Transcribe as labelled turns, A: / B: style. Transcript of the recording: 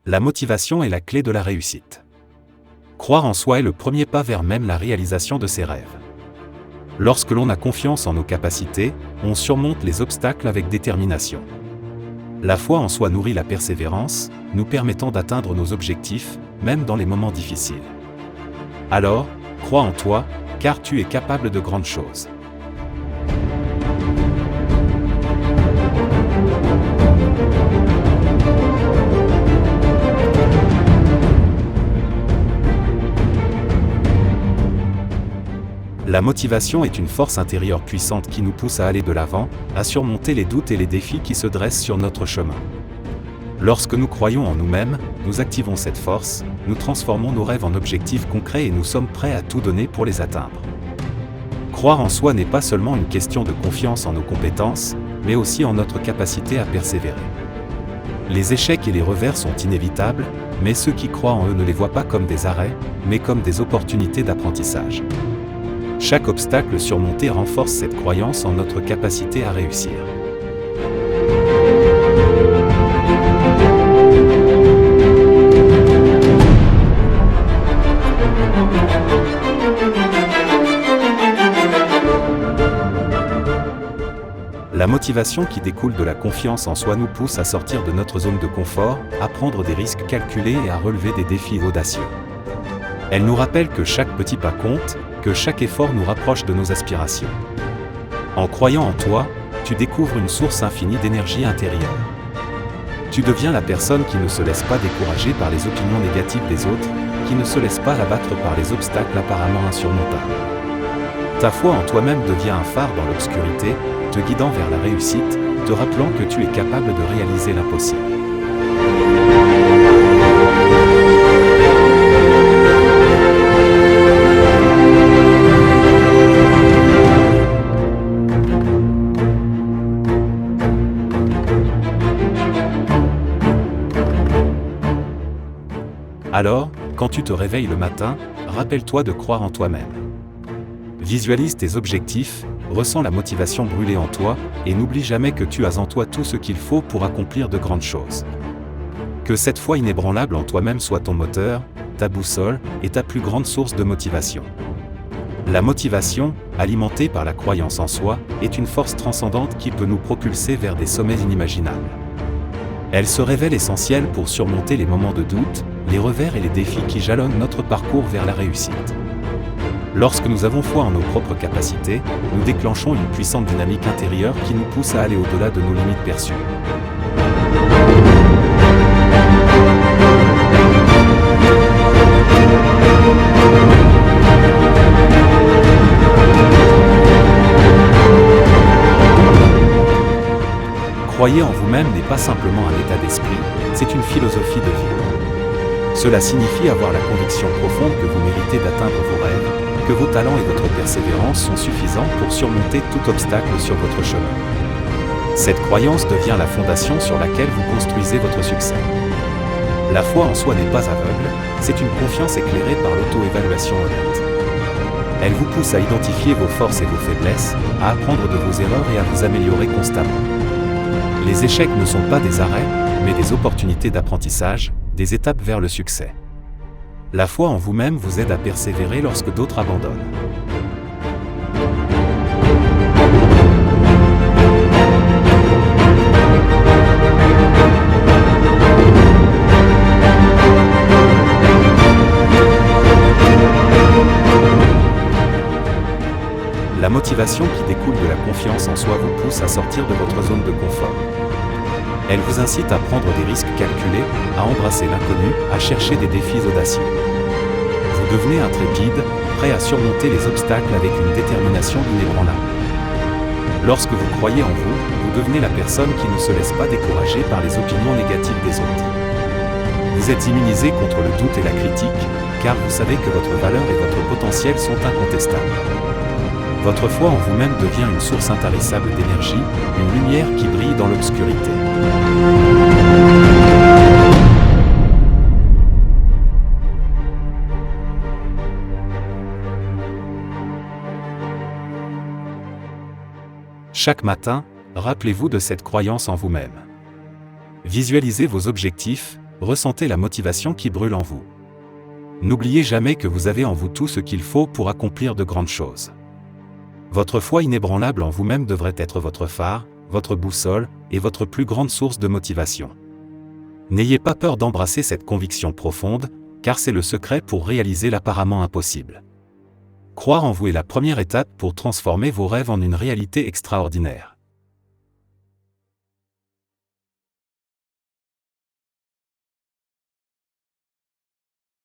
A: La motivation est la clé de la réussite. Croire en soi est le premier pas vers même la réalisation de ses rêves. Lorsque l'on a confiance en nos capacités, on surmonte les obstacles avec détermination. La foi en soi nourrit la persévérance, nous permettant d'atteindre nos objectifs, même dans les moments difficiles. Alors, crois en toi, car tu es capable de grandes choses. La motivation est une force intérieure puissante qui nous pousse à aller de l'avant, à surmonter les doutes et les défis qui se dressent sur notre chemin. Lorsque nous croyons en nous-mêmes, nous activons cette force, nous transformons nos rêves en objectifs concrets et nous sommes prêts à tout donner pour les atteindre. Croire en soi n'est pas seulement une question de confiance en nos compétences, mais aussi en notre capacité à persévérer. Les échecs et les revers sont inévitables, mais ceux qui croient en eux ne les voient pas comme des arrêts, mais comme des opportunités d'apprentissage. Chaque obstacle surmonté renforce cette croyance en notre capacité à réussir. La motivation qui découle de la confiance en soi nous pousse à sortir de notre zone de confort, à prendre des risques calculés et à relever des défis audacieux. Elle nous rappelle que chaque petit pas compte, que chaque effort nous rapproche de nos aspirations. En croyant en toi, tu découvres une source infinie d'énergie intérieure. Tu deviens la personne qui ne se laisse pas décourager par les opinions négatives des autres, qui ne se laisse pas abattre par les obstacles apparemment insurmontables. Ta foi en toi-même devient un phare dans l'obscurité, te guidant vers la réussite, te rappelant que tu es capable de réaliser l'impossible. Alors, quand tu te réveilles le matin, rappelle-toi de croire en toi-même. Visualise tes objectifs, ressens la motivation brûler en toi, et n'oublie jamais que tu as en toi tout ce qu'il faut pour accomplir de grandes choses. Que cette foi inébranlable en toi-même soit ton moteur, ta boussole, et ta plus grande source de motivation. La motivation, alimentée par la croyance en soi, est une force transcendante qui peut nous propulser vers des sommets inimaginables. Elle se révèle essentielle pour surmonter les moments de doute, les revers et les défis qui jalonnent notre parcours vers la réussite. Lorsque nous avons foi en nos propres capacités, nous déclenchons une puissante dynamique intérieure qui nous pousse à aller au-delà de nos limites perçues. Croyez en vous-même n'est pas simplement un état d'esprit, c'est une philosophie de vie. Cela signifie avoir la conviction profonde que vous méritez d'atteindre vos rêves, que vos talents et votre persévérance sont suffisants pour surmonter tout obstacle sur votre chemin. Cette croyance devient la fondation sur laquelle vous construisez votre succès. La foi en soi n'est pas aveugle, c'est une confiance éclairée par l'auto-évaluation honnête. Elle vous pousse à identifier vos forces et vos faiblesses, à apprendre de vos erreurs et à vous améliorer constamment. Les échecs ne sont pas des arrêts, mais des opportunités d'apprentissage, des étapes vers le succès. La foi en vous-même vous aide à persévérer lorsque d'autres abandonnent. La motivation qui découle de la confiance en soi vous pousse à sortir de votre zone de confort. Elle vous incite à prendre des risques calculés, à embrasser l'inconnu, à chercher des défis audacieux. Vous devenez intrépide, prêt à surmonter les obstacles avec une détermination inébranlable. Lorsque vous croyez en vous, vous devenez la personne qui ne se laisse pas décourager par les opinions négatives des autres. Vous êtes immunisé contre le doute et la critique, car vous savez que votre valeur et votre potentiel sont incontestables. Votre foi en vous-même devient une source intarissable d'énergie, une lumière qui brille dans l'obscurité. Chaque matin, rappelez-vous de cette croyance en vous-même. Visualisez vos objectifs, ressentez la motivation qui brûle en vous. N'oubliez jamais que vous avez en vous tout ce qu'il faut pour accomplir de grandes choses. Votre foi inébranlable en vous-même devrait être votre phare, votre boussole, et votre plus grande source de motivation. N'ayez pas peur d'embrasser cette conviction profonde, car c'est le secret pour réaliser l'apparemment impossible. Croire en vous est la première étape pour transformer vos rêves en une réalité extraordinaire.